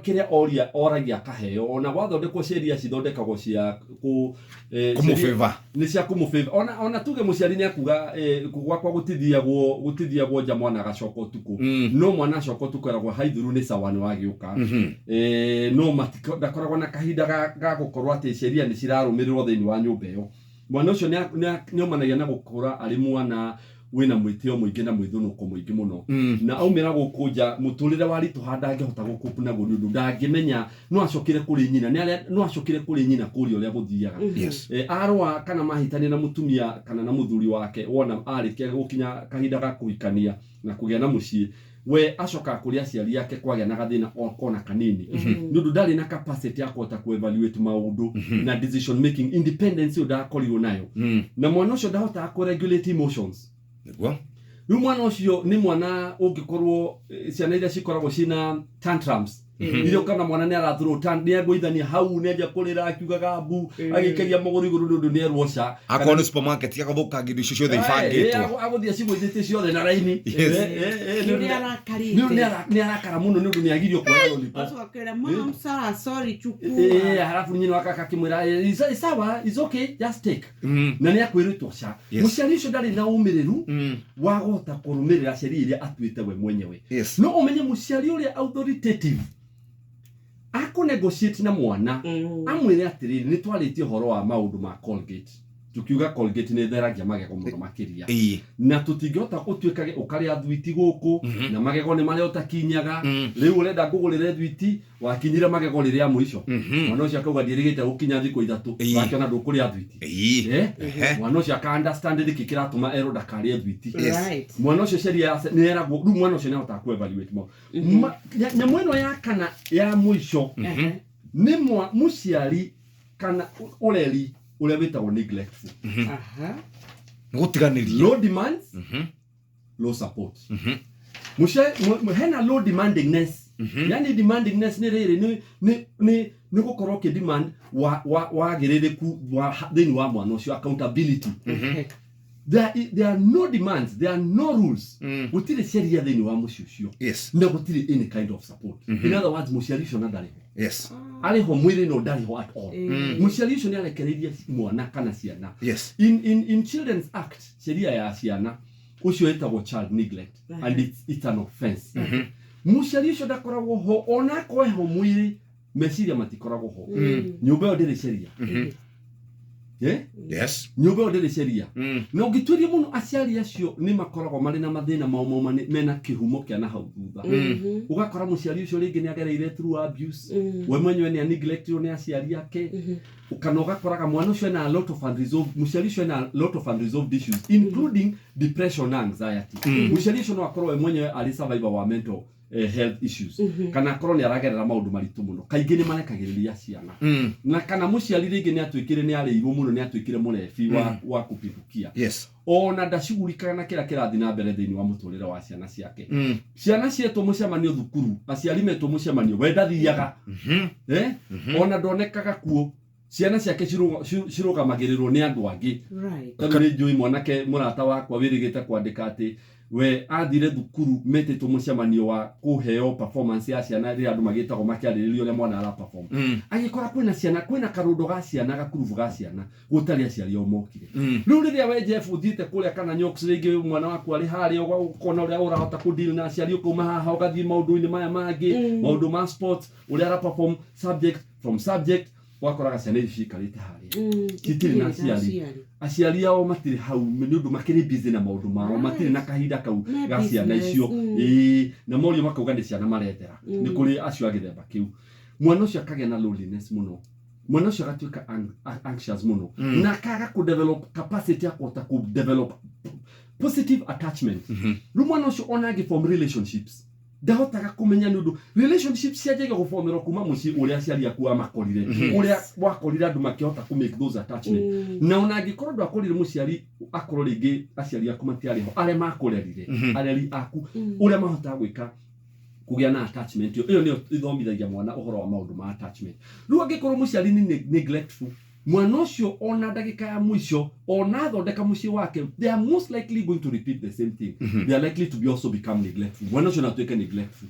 kiria oragia kaheo ona wathondekwo sheria cithondekagwo cia kumufeva ni cia kumufeva ona tuge muciari ni akuga gwakwa gutithiagwo nja mwana agacoka utuku no mwana acoka utuku eragwo haithuru ni sawani wagiuka no matikoragwo na kahinda ga gukorwo ati sheria ni cirarumirirwo thiini wa nyumba iyo mwana ucio ni omanagia na gukura ari mwana wina mwitio muingi na mwithunuko muingi muno na aumira gukunja muturire wari tuhanda ngehota gukupu na gundu ndangimenya no acokire kuri nyina kuri uria guthiaga arwa kana mahitania na mutumia kana na muthuri wake wona arikia gukinya kahinda ga kuhikania na kugia na mucii we acoka kuri aciari yake kwagia na gathina okona kanini nundu ndari na capacity ya kuhota ku evaluate maundu na decision making independence udakorirwo nayo na mwana ucio ndahota ku regulate emotions niguo mwana ucio ni mwana ungikorwo ciana iria cikoragwo cina tantrums Iyo kana mwana ni arathuru ni agwithania hau ni aja kurira akiugaga mbu agikeria maguru iguru nundu ni erwoca akone supermarket yakathukangirio icio ciothe ibangitwo aguthia cigwithite ciothe na raini ni arakara muno nundu ni agirio kuoya lolipo akira mom sorry chukua halafu nyina wakaka kimwira sawa is okay just take na ni akwiritwo ca muciari ucio ndari na umiriru wagota kurumirira sheria iria atuite we mwenyewe no umenye muciari uria authoritative ako negotiate na mwana amwire atiriri ni twaritie horo wa maundu ma Colgate tukiuga Colgate ni theragia magego muno makiria na tutingihota gutuikage ukaria thwiti guku na magego ni maria utakinyaga riu urenda ngugurire thwiti wakinyire magego riria muico mwana ucio akauga ndirigite gukinya thiko 3 wakiona ndukuria thwiti mwana ucio aka understand thiki kiratuma ero ndakarie thwiti mwana ucio sheria ni eragwo ru mwana ucio ni ahota ku evaluate mo nyamwe ino ya kana ya muico ni muciari kana ureri uria witagwo neglectful gutiganiria low demands low support hena low demandingness yani demandingness ni riri ni gukorwo ki demand wa giririku wa thini wa mwana ucio accountability there are no demands, there are no rules gutire sheria thini wa mucio ucio na gutire any kind of support in other words muciari ucio na ndari ariho mwiri no ndariho at all muciari ucio ni arekereirie mwana kana ciana in Children's Act sheria ya ciana ucio etagwo child neglect and it's an offense muciari ucio ndakoragwo ho ona kweho mwiri meciria matikoragwo ho nyumba yo ndire sheria nyumba yo ndire sheria no gitwirie muno aciari acio ni makoragwo mari na mathina mao mena kihumo kia na hau thutha ugakora muciari ucio ringi ni agereire through abuse we mwenyewe ni neglected ni aciari yake ukana ugakoraga mwana ucio na a lot of unresolved muciari ucio na a lot of unresolved issues including depression and anxiety muciari ucio no akorwo we mwenyewe ali survivor wa mental health issues kana koroni aragerera maundu maritu muno kaingi ni marekagiriria ciana na kana muciari ringi ni atwikire ni ariirwo muno ni atwikire murefi wa kupindukia ona ndacigurikaga na kira kirathi na mbere thini wa muturire wa ciana ciake ciana cietu mucemanio thukuru aciari metu mucemanio we ndathiaga ona ndonekaga kuo ciana ciake cirugamagirirwo ni andu angi kana njui mwanake murata wakwa wirigite kwandika ati we athire thukuru metetwo mucemanio wa kuheo performance ya ciana ria andu magitagwo makiariririo ria mwana ara perform agikora kwina ciana kwina karundo ga ciana gakuruvu ga ciana gutari aciari o mokire riu riria we Jeff uthite kuria kana nyoks ringi mwana waku ari hari ukona uria urahota ku deal na aciari ukuma haha ugathie maundu-ini maya mangi maundu ma sports uria ara perform subject from subject wakoraga ciana icikarite hari kitiri na aciari ao matire hau ni undu makiri busy na maundu mao matire na kahinda kau ga ciana icio na morio makauga ni ciana marethera ni kuri acio agithemba kiu mwana ucio akagia na loneliness muno mwana ucio agatuika anxious muno na akaga ku develop capacity ya kuhota ku develop positive attachment mwana ucio onagi form relationships ndahotaga kumenya nundu relationships ciajega guformerwo kuma muci uria aciari aku amakorire uria wakorire andu makihota ku make those attachment na ona angikorwo ndu akorire muciari akorwo ringi aciari aku matiariho aria makurerire areri aku uria mahotaga gwika kugia na attachment iyo ni ithomithagia mwana uhoro wa maundu ma attachment riu angikorwo muciari ni neglectful mwana ucio ona ndagika ya mwisho ona thondeka muci wake they are most likely going to repeat the same thing they are likely to be also become neglectful mwana ucio na tuike neglectful